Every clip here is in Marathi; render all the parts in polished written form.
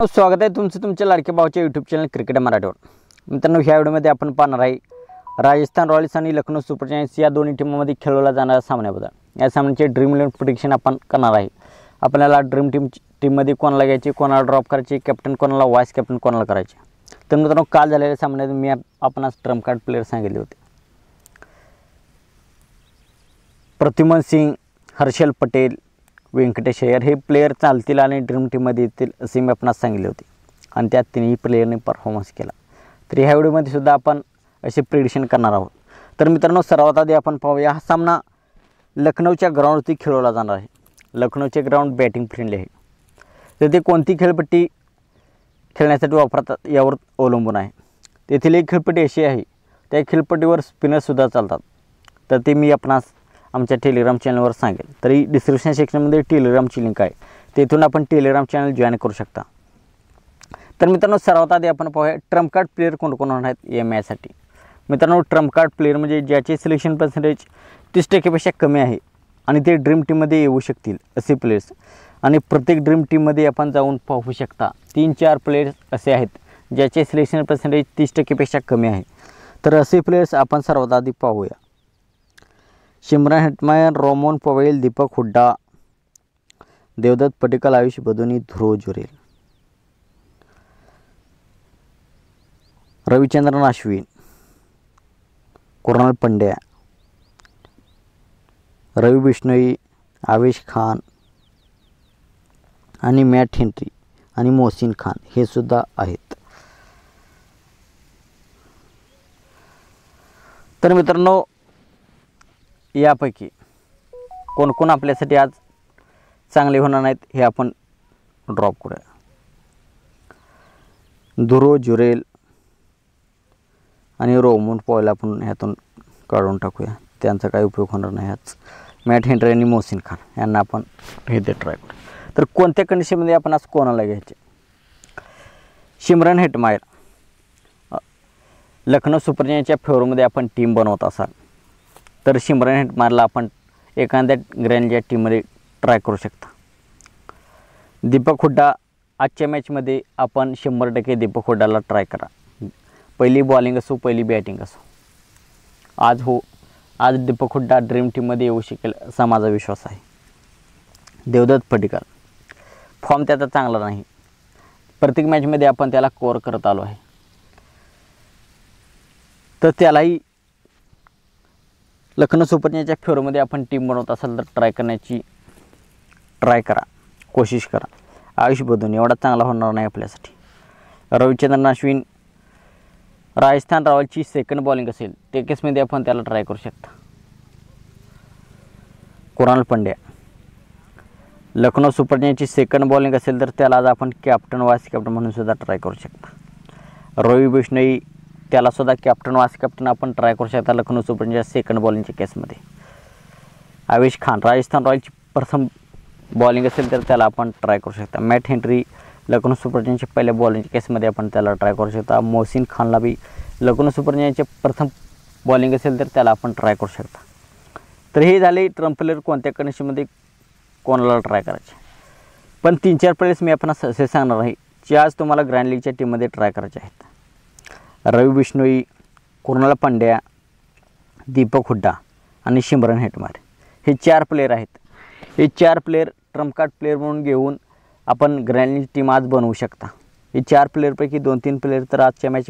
स्वागत आहे तुमचं तुमच्या लाडक्या भाऊच्या यूट्यूब चॅनल क्रिकेट मराठीवर. मित्रांनो, ह्या व्हिडिओमध्ये आपण पाहणार आहे राजस्थान रॉयल्स आणि लखनौ सुपर जायंट्स या दोन्ही टीममध्ये खेळवला जाणारा सामन्याबद्दल. या सामन्याचे ड्रीम 11 प्रेडिक्शन आपण करणार आहे. आपल्याला ड्रीम टीममध्ये कोणाला घ्यायचे, कोणाला ड्रॉप करायचे, कॅप्टन कोणाला, वाईस कॅप्टन कोणाला करायचे. तर मित्रांनो, काल झालेल्या सामन्यात मी आपणास ट्रम्प कार्ड प्लेयर सांगितले होते. प्रद्युमन सिंग, हर्षल पटेल, व्यंकटेश अय्यर हे प्लेयर चालतील आणि ड्रीम टीममध्ये येतील असे मी आपणास सांगितले होते आणि त्या तिन्ही प्लेयरने परफॉर्मन्स केला. तर ह्या व्हिडिओमध्ये सुद्धा आपण असे प्रेडिक्शन करणार आहोत. तर मित्रांनो, सर्वात आधी आपण पाहूया, हा सामना लखनौच्या ग्राउंडवरती खेळवला जाणार आहे. लखनौचे ग्राउंड बॅटिंग फ्रेंडली आहे. तर ते कोणती खेळपट्टी खेळण्यासाठी वापरतात यावर अवलंबून आहे. तेथील एक खेळपट्टी अशी आहे, त्या खेळपट्टीवर स्पिनरसुद्धा चालतात. तर ते मी आपणास आमच्या टेलिग्राम चॅनलवर सांगेल. तरी डिस्क्रिप्शन सेक्शनमध्ये टेलिग्रामची लिंक आहे, तेथून आपण टेलिग्राम चॅनल जॉईन करू शकता. तर मित्रांनो, सर्वात आधी आपण पाहूया ट्रम्प कार्ड प्लेयर कोण आहेत या मॅचसाठी. मित्रांनो, ट्रम्प कार्ड प्लेयर म्हणजे ज्याचे सिलेक्शन पर्सेंटेज 30% कमी आहे आणि ते ड्रीम टीममध्ये येऊ शकतील असे प्लेयर्स. आणि प्रत्येक ड्रीम टीममध्ये आपण जाऊन पाहू शकता 3-4 प्लेयर्स असे आहेत ज्याचे सिलेक्शन पर्सेंटेज 30%पेक्षा कमी आहे. तर असे प्लेयर्स आपण सर्वात आधी पाहूया. Shimron Hetmyer, Rovman Powell, Deepak Hooda, Devdutt Padikkal, Ayush Badoni, Dhruv Jurel, Ravichandran Ashwin, Kunal Pandya, Ravi Bishnoi, Avesh Khan आणि मॅट हेनरी आणि मोहसिन खान हे सुद्धा आहेत. तर मित्रांनो, यापैकी कोण कोण आपल्यासाठी आज चांगले होणार नाहीत हे आपण ड्रॉप करूया. ध्रुव जुरेल आणि रोमन पॉवेल आपण ह्यातून काढून टाकूया, त्यांचा काही उपयोग होणार नाही आज. मॅट हेनरी आणि मोहसिन खान यांना आपण हे ट्राय करू. तर कोणत्या कंडिशनमध्ये आपण आज कोणाला घ्यायचे? शिमरन हेटमायर, लखनौ सुपर जायंट्सच्या फेवरमध्ये आपण टीम बनवत असाल तर शिमरन हेटमायरला आपण एखाद्या ग्रँडच्या टीममध्ये ट्राय करू शकता. दीपक हुड्डा, आजच्या मॅचमध्ये आपण 100% दीपक हुड्डाला ट्राय करा. पहिली बॉलिंग असो, पहिली बॅटिंग असो, आज दीपक हुड्डा ड्रीम टीममध्ये येऊ शकेल असा माझा विश्वास आहे. देवदत्त पडिक्कल, फॉर्म त्याचा चांगला नाही, प्रत्येक मॅचमध्ये आपण त्याला कव्हर करत आलो आहे, तर त्यालाही लखनौ सुपर जायंट्सच्या फेवरमध्ये आपण टीम बनवत असाल तर ट्राय करा, कोशिश करा. आयुष बदोनी एवढा चांगला होणार नाही आपल्यासाठी. रविचंद्रन अश्विन, राजस्थान रॉयल्सची सेकंड बॉलिंग असेल ते केसमध्ये आपण त्याला ट्राय करू शकता. कुणाल पंड्या, लखनौ सुपर जायंट्सची सेकंड बॉलिंग असेल तर त्याला आज आपण कॅप्टन, वाईस कॅप्टन म्हणून सुद्धा ट्राय करू शकता. रवि बिश्नोई, त्यालासुद्धा कॅप्टन, वाईस कॅप्टन आपण ट्राय करू शकता लखनौ सुपर जायंट्सच्या सेकंड बॉलिंगच्या केसमध्ये. आवेश खान, राजस्थान रॉयल्सची प्रथम बॉलिंग असेल तर त्याला आपण ट्राय करू शकता. मॅट हेनरी, लखनौ सुपर जायंट्सच्या पहिल्या बॉलिंगच्या केसमध्ये आपण त्याला ट्राय करू शकता. मोहसिन खानला बी लखनौ सुपर जायंट्सचे प्रथम बॉलिंग असेल तर त्याला आपण ट्राय करू शकता. तर हे झाले ट्रम्प प्लेयर कोणत्या कंडिशनमध्ये कोणाला ट्राय करायचे. पण 3-4 प्लेयर्स मी आपण असे सांगणार आहे जे आज तुम्हाला ग्रँड लीगच्या टीममध्ये ट्राय करायचे आहेत. रवि बिश्नोई, कुणाल पंड्या, दीपक हुड्डा आणि शिमरन हेटमायर हे 4 प्लेयर आहेत. हे 4 प्लेयर ट्रम्प कार्ड प्लेयर म्हणून घेऊन आपण ग्रँड लीग टीम आज बनवू शकता. हे 4 प्लेयरपैकी 2-3 प्लेयर तर आजच्या मॅच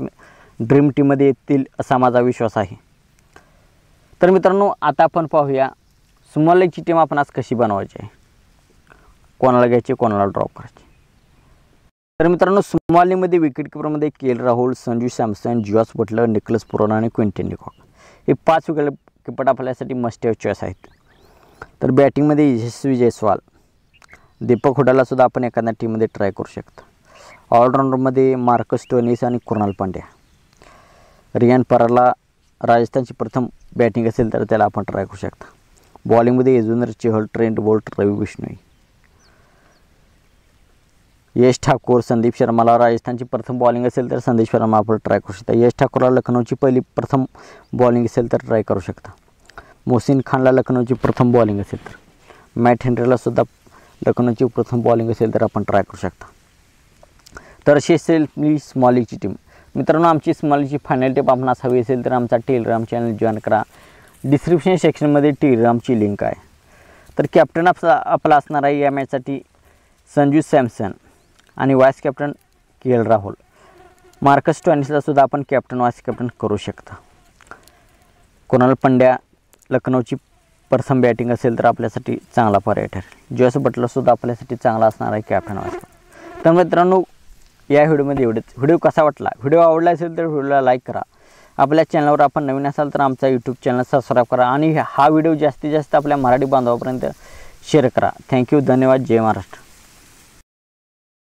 ड्रीम टीममध्ये येतील असा माझा विश्वास आहे. तर मित्रांनो, आता आपण पाहूया स्मॉल लीगची टीम आपण आज कशी बनवायची आहे, कोणाला घ्यायची, कोणाला ड्रॉप करायची. तर मित्रांनो, स्मॉल लीगमध्ये विकेटकीपरमध्ये के.एल. राहुल, संजू सॅमसन, जॉस बटलर, निकोलस पुराना आणि क्विंटन डिकॉक हे 5 विकेटकीपर आपल्यासाठी मस्ट हॅव चॉईस आहेत. तर बॅटिंगमध्ये यशस्वी जयस्वाल, दीपक हुड्डाला सुद्धा आपण एखाद्या टीममध्ये ट्राय करू शकता. ऑलराऊंडरमध्ये मार्कस स्टोइनिस आणि कुणाल पांड्या. रियान पराला, राजस्थानची प्रथम बॅटिंग असेल तर त्याला आपण ट्राय करू शकता. बॉलिंगमध्ये यजुवेंद्र चहल, ट्रेंट बोल्ट, रवि बिश्नोई. यश ठाकूर, संदीप शर्माला राजस्थानची प्रथम बॉलिंग असेल तर संदीप शर्मा आपण ट्राय करू शकता. यश ठाकूरला लखनौची प्रथम बॉलिंग असेल तर ट्राय करू शकता. मोहसिन खानला लखनौची प्रथम बॉलिंग असेल तर. मॅट हेनरीला सुद्धा लखनौची प्रथम बॉलिंग असेल तर आपण ट्राय करू शकता. तर अशी असेल आपली स्मॉल लीगची टीम. मित्रांनो, आमची स्मॉल लीगची फायनल टीम आपणास हवी असेल तर आमचा टेलिग्राम चॅनल जॉईन करा. डिस्क्रिप्शन सेक्शनमध्ये टेलिग्रामची लिंक आहे. तर कॅप्टन आपला असणार आहे या मॅचसाठी संजू सॅमसन आणि वाईस कॅप्टन के. राहुल. मार्कस स्टोइनिसला सुद्धा आपण कॅप्टन वाईस कॅप्टन करू शकता. कुणाल पंड्या लखनौची प्रथम बॅटिंग असेल तर आपल्यासाठी चांगला पर्याय ठरेल. जोस बटलरसुद्धा आपल्यासाठी चांगला असणार आहे कॅप्टन वाईस कॅप्टन. तर मित्रांनो, या व्हिडिओमध्ये एवढंच. व्हिडिओ कसा वाटला, व्हिडिओ आवडला असेल तर व्हिडिओला लाईक करा. आपल्या चॅनलवर आपण नवीन असाल तर आमचा यूट्यूब चॅनल सबस्क्राईब करा आणि हा व्हिडिओ जास्तीत जास्त आपल्या मराठी बांधवापर्यंत शेअर करा. थँक्यू, धन्यवाद, जय महाराष्ट्र.